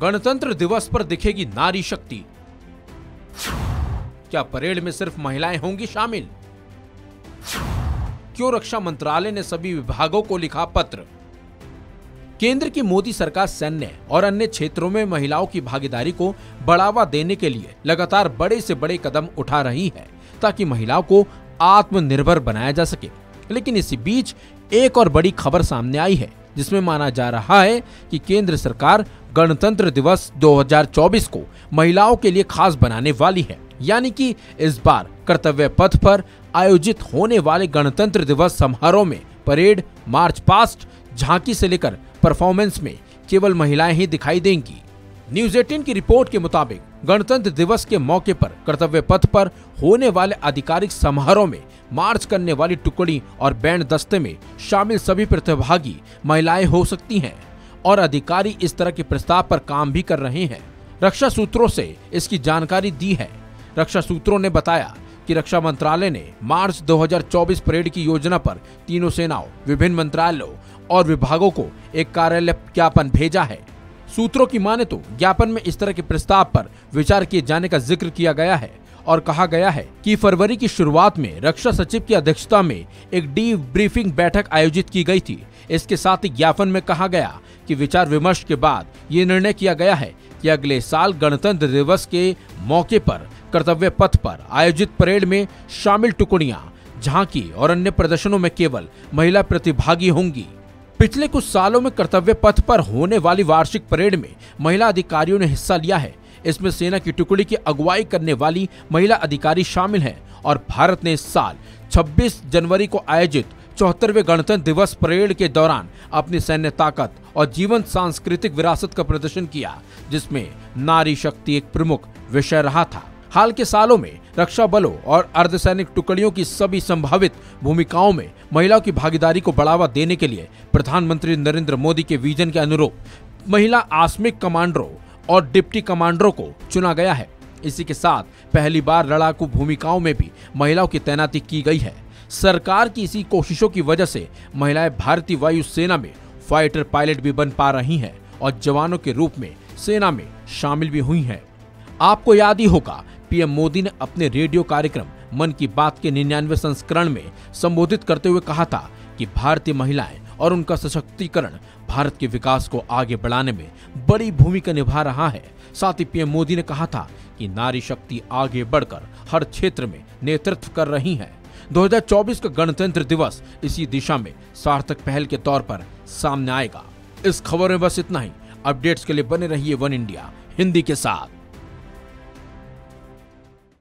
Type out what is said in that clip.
गणतंत्र दिवस पर दिखेगी नारी शक्ति। क्या परेड में सिर्फ महिलाएं होंगी शामिल? क्यों रक्षा मंत्रालय ने सभी विभागों को लिखा पत्र? केंद्र की मोदी सरकार सैन्य और अन्य क्षेत्रों में महिलाओं की भागीदारी को बढ़ावा देने के लिए लगातार बड़े से बड़े कदम उठा रही है ताकि महिलाओं को आत्मनिर्भर बनाया जा सके। लेकिन इसी बीच एक और बड़ी खबर सामने आई है जिसमें माना जा रहा है कि केंद्र सरकार गणतंत्र दिवस 2024 को महिलाओं के लिए खास बनाने वाली है। यानी कि इस बार कर्तव्य पथ पर आयोजित होने वाले गणतंत्र दिवस समारोह में परेड, मार्च पास्ट, झांकी से लेकर परफॉर्मेंस में केवल महिलाएं ही दिखाई देंगी। न्यूज 18 की रिपोर्ट के मुताबिक गणतंत्र दिवस के मौके पर कर्तव्य पथ पर होने वाले आधिकारिक समारोह में मार्च करने वाली टुकड़ी और बैंड दस्ते में शामिल सभी प्रतिभागी महिलाएं हो सकती हैं और अधिकारी इस तरह के प्रस्ताव पर काम भी कर रहे हैं। रक्षा सूत्रों से इसकी जानकारी दी है। रक्षा सूत्रों ने बताया कि रक्षा मंत्रालय ने मार्च 2024 परेड की योजना पर तीनों सेनाओं, विभिन्न मंत्रालयों और विभागों को एक कार्यालय ज्ञापन भेजा है। सूत्रों की माने तो ज्ञापन में इस तरह के प्रस्ताव पर विचार किए जाने का जिक्र किया गया है और कहा गया है कि फरवरी की शुरुआत में रक्षा सचिव की अध्यक्षता में एक डीब्रीफिंग बैठक आयोजित की गई थी। इसके साथ ही ज्ञापन में कहा गया कि विचार विमर्श के बाद ये निर्णय किया गया है कि अगले साल गणतंत्र दिवस के मौके पर कर्तव्य पथ पर आयोजित परेड में शामिल टुकड़ियां, झांकी और अन्य प्रदर्शनों में केवल महिला प्रतिभागी होंगी। पिछले कुछ सालों में कर्तव्य पथ पर होने वाली वार्षिक परेड में महिला अधिकारियों ने हिस्सा लिया है। इसमें सेना की टुकड़ी की अगुवाई करने वाली महिला अधिकारी शामिल हैं और भारत ने इस साल 26 जनवरी को आयोजित 74वें गणतंत्र दिवस परेड के दौरान अपनी सैन्य ताकत और जीवंत सांस्कृतिक विरासत का प्रदर्शन किया, जिसमें नारी शक्ति एक प्रमुख विषय रहा था। हाल के सालों में रक्षा बलों और अर्धसैनिक टुकड़ियों की सभी संभावित भूमिकाओं में महिलाओं की भागीदारी को बढ़ावा देने के लिए प्रधानमंत्री नरेंद्र मोदी के विजन के अनुरूप महिला आकस्मिक कमांडरों और डिप्टी कमांडरों को चुना गया है। इसी के साथ पहली बार लड़ाकू भूमिकाओं में भी महिलाओं की तैनाती की गई है। सरकार की इसी कोशिशों की वजह से महिलाएं भारतीय वायु सेना में फाइटर पायलट भी बन पा रही हैं और जवानों के रूप में सेना में शामिल भी हुई हैं। आपको याद ही होगा, पीएम मोदी ने अपने रेडियो कार्यक्रम मन की बात के 99वें संस्करण में संबोधित करते हुए कहा था कि भारतीय महिलाएं और उनका सशक्तिकरण भारत के विकास को आगे बढ़ाने में बड़ी भूमिका निभा रहा है। साथ ही पीएम मोदी ने कहा था कि नारी शक्ति आगे बढ़कर हर क्षेत्र में नेतृत्व कर रही है। 2024 का गणतंत्र दिवस इसी दिशा में सार्थक पहल के तौर पर सामने आएगा। इस खबर में बस इतना ही। अपडेट्स के लिए बने रहिए वन इंडिया हिंदी के साथ।